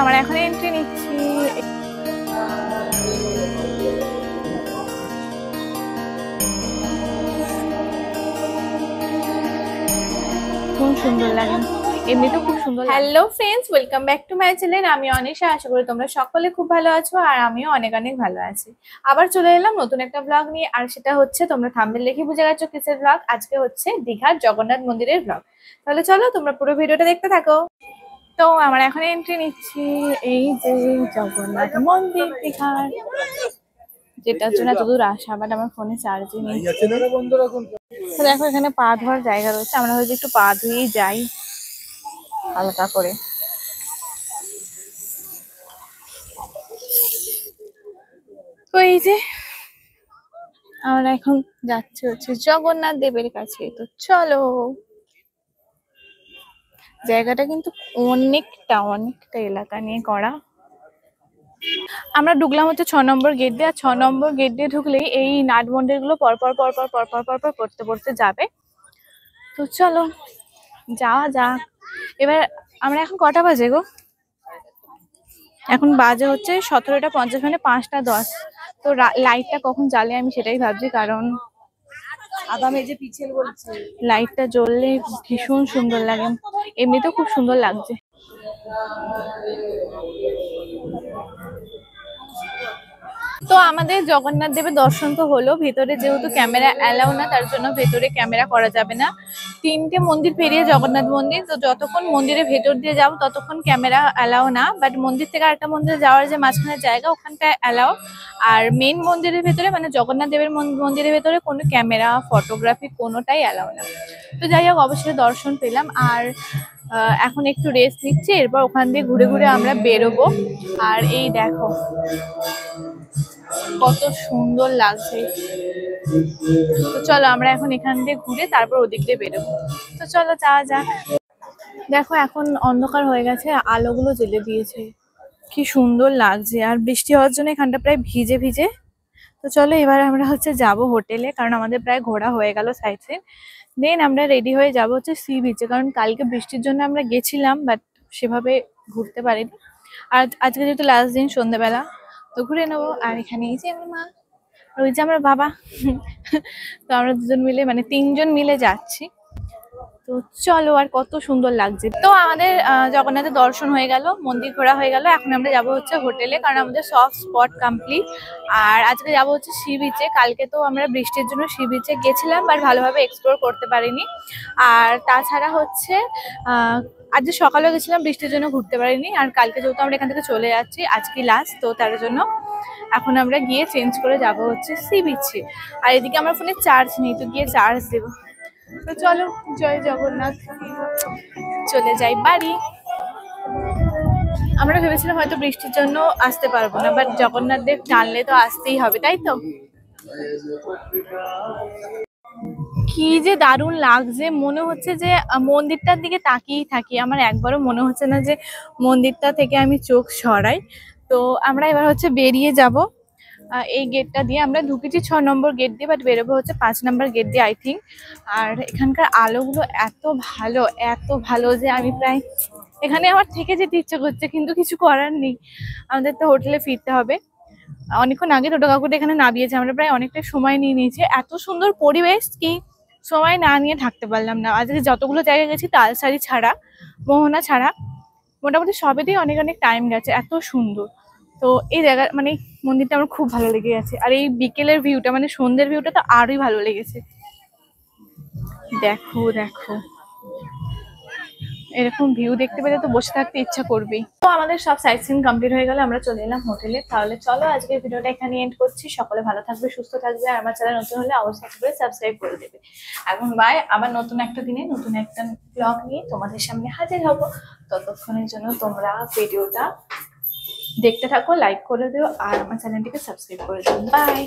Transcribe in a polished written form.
আমরা এখন এন্ট্রি নিচ্ছি। খুব সুন্দর লাগে, এমনিতেও খুব সুন্দর। Hello friends, welcome back to my channel. আমি অনিশা, আশা করি তোমরা সকলে খুব ভালো আছো আর আমিও অনেক অনেক ভালো আছি। আবার চলে এলাম নতুন একটা ব্লগ নিয়ে, আর সেটা হচ্ছে তোমরা থাম্বনেল দেখে বুঝে গেছো কিসের ব্লগ। আজকে হচ্ছে দীঘার জগন্নাথ মন্দিরের ব্লগ। তাহলে চলো তোমরা পুরো ভিডিওটা দেখতে থাকো। তো আমরা এখন এন্ট্রি নিচ্ছি এই যে জগন্নাথ মন্দির দীঘার, যেটার জন্য এতদূর আসা, বাট আমার ফোনে চার্জই নেই। তো দেখো এখানে পা ধোয়ার জায়গা রয়েছে, আমরা হয়তো একটু পা ধুয়েই যাই হালকা করে। তো এই যে আমরা এখন যাচ্ছি হচ্ছে জগন্নাথ দেবের কাছে। তো চলো, জায়গাটা কিন্তু অনেকটা এলাকা নিয়ে করা। আমরা ঢুকলাম হচ্ছে 6 নম্বর গেট দিয়ে, আর 6 নম্বর গেট দিয়ে ঢুকলেই এই নাট মন্দির গুলো পরপর পড়তে পড়তে যাবে। তো চলো যাওয়া যাক। এবার আমরা এখন কটা বাজে গো? এখন বাজে হচ্ছে 17:50, মানে 5:10। তো লাইটটা কখন জ্বালে আমি সেটাই ভাবছি, কারণ লাইটটা জ্বললে ভীষণ সুন্দর লাগে, এমনিতেও খুব সুন্দর লাগছে। তো আমাদের জগন্নাথ দেবের দর্শন তো হলো। ভেতরে যেহেতু ক্যামেরা অ্যালাউ না, তার জন্য ভেতরে ক্যামেরা করা যাবে না। 3টে মন্দির পেরিয়ে জগন্নাথ মন্দির, তো যতক্ষণ মন্দিরের ভেতর দিয়ে যাবো ততক্ষণ ক্যামেরা অ্যালাউ না, বাট মন্দির থেকে আরেকটা মন্দিরে যাওয়ার যে মাঝখানে জায়গা ওখানটা অ্যালাউ। আর মেন মন্দিরের ভেতরে, মানে জগন্নাথ দেবের মন্দিরের ভেতরে কোনো ক্যামেরা ফটোগ্রাফি কোনোটাই অ্যালাউ না। তো যাই হোক, অবশ্যই দর্শন পেলাম। আর এখন একটু রেস্ট নিচ্ছি, এরপর ওখান দিয়ে ঘুরে ঘুরে আমরা বেরোবো। আর এই দেখো কত সুন্দর লাগছে। তো চলো আমরা এখন এখান দিয়ে ঘুরে তারপর ওদিক দিয়ে বেরোবো। তো চলো যাওয়া যাক। দেখো এখন অন্ধকার হয়ে গেছে, আলোগুলো জ্বেলে দিয়েছে, কি সুন্দর লাগছে। আর বৃষ্টি হওয়ার জন্য এখানটা প্রায় ভিজে ভিজে। তো চলো এবার আমরা হচ্ছে যাব হোটেলে, কারণ আমাদের প্রায় ঘোরা হয়ে গেল সাইড সিন। দেন আমরা রেডি হয়ে যাব হচ্ছে সি বিচে, কারণ কালকে বৃষ্টির জন্য আমরা গেছিলাম বাট সেভাবে ঘুরতে পারিনি। আর আজকে যেহেতু লাস্ট দিন সন্ধ্যেবেলা, তো ঘুরে নেবো। আর এখানে এই যে আমার মা, আর ওই যে আমার বাবা। তো আমরা দুজন মিলে, মানে 3জন মিলে যাচ্ছি। তো চলো, আর কত সুন্দর লাগছে। তো আমাদের জগন্নাথের দর্শন হয়ে গেল, মন্দির ঘোরা হয়ে গেল। এখন আমরা যাব হচ্ছে হোটেলে, কারণ আমাদের সব স্পট কমপ্লিট। আর আজকে যাব হচ্ছে সি বিচে। কালকে তো আমরা বৃষ্টির জন্য সি বিচে গেছিলাম বাট ভালোভাবে এক্সপ্লোর করতে পারিনি। আর তাছাড়া হচ্ছে আজকে সকালেও গেছিলাম, বৃষ্টির জন্য ঘুরতে পারিনি। আর কালকে যেহেতু আমরা এখান থেকে চলে যাচ্ছি, আজকে লাস্ট, তো তার জন্য এখন আমরা গিয়ে চেঞ্জ করে যাব হচ্ছে সি বিচে। আর এদিকে আমার ফোনে চার্জ নেই, তো গিয়ে চার্জ দেবো। তো চলো, জয় জগন্নাথ, চলে যাই বাড়ি। আমরা ভেবেছিলাম হয়তো বৃষ্টির জন্য আসতে পারবো না, বাট জগন্নাথ দেব টানলে তো আসতেই হবে, তাই তো। কি যে দারুণ লাগছে, মনে হচ্ছে যে মন্দিরটার দিকে তাকিয়েই থাকি। আমার একবারও মনে হচ্ছে না যে মন্দিরটা থেকে আমি চোখ সরাই। তো আমরা এবার হচ্ছে বেরিয়ে যাব এই গেটটা দিয়ে। আমরা ঢুকেছি 6 নম্বর গেট দিয়ে, বাট বেরোবো হচ্ছে 5 নম্বর গেট দিয়ে আই থিঙ্ক। আর এখানকার আলোগুলো এত ভালো যে আমি প্রায় এখানে আমার থেকে যেতে ইচ্ছে করছে, কিন্তু কিছু করার নেই, আমাদের তো হোটেলে ফিরতে হবে। অনেকক্ষণ আগে টোটো কাকুটা এখানে নামিয়েছে, আমরা প্রায় অনেকটা সময় নিয়ে নিয়েছি। এত সুন্দর পরিবেশ কি সময় না নিয়ে থাকতে পারলাম না। আজকে যতগুলো জায়গায় গেছি, তালসারি ছাড়া, মোহনা ছাড়া, মোটামুটি সবেতেই অনেক টাইম গেছে, এত সুন্দর। তো এই জায়গা, মানে মন্দিরটা আমার খুব ভালো লেগে গেছে। আর এই বিকেলের ভিউটা, মানে সন্ধ্যের ভিউটা তো আরোই ভালো লেগেছে। দেখো এরকম ভিউ দেখতে পেলে তো বসে থাকতে ইচ্ছা করবেই। তো আমাদের সব সাইট সিন কমপ্লিট হয়ে গেল, আমরা চলে এলাম হোটেলে। তাহলে চলো আজকের ভিডিওটা এখানে এন্ড করছি। সকলে ভালো থাকবে, সুস্থ থাকবে, আর আমার চ্যানেল নতুন হলে অবশ্যই করে সাবস্ক্রাইব করে দেবে। এখন বাই, আবার নতুন একটা দিনে নতুন একটা ব্লগ নিয়ে তোমাদের সামনে হাজির হব। ততক্ষণের জন্য তোমরা ভিডিওটা দেখতে থাকো, লাইক করে দিও, আর আমার চ্যানেলটিকে সাবস্ক্রাইব করে দিও। বাই।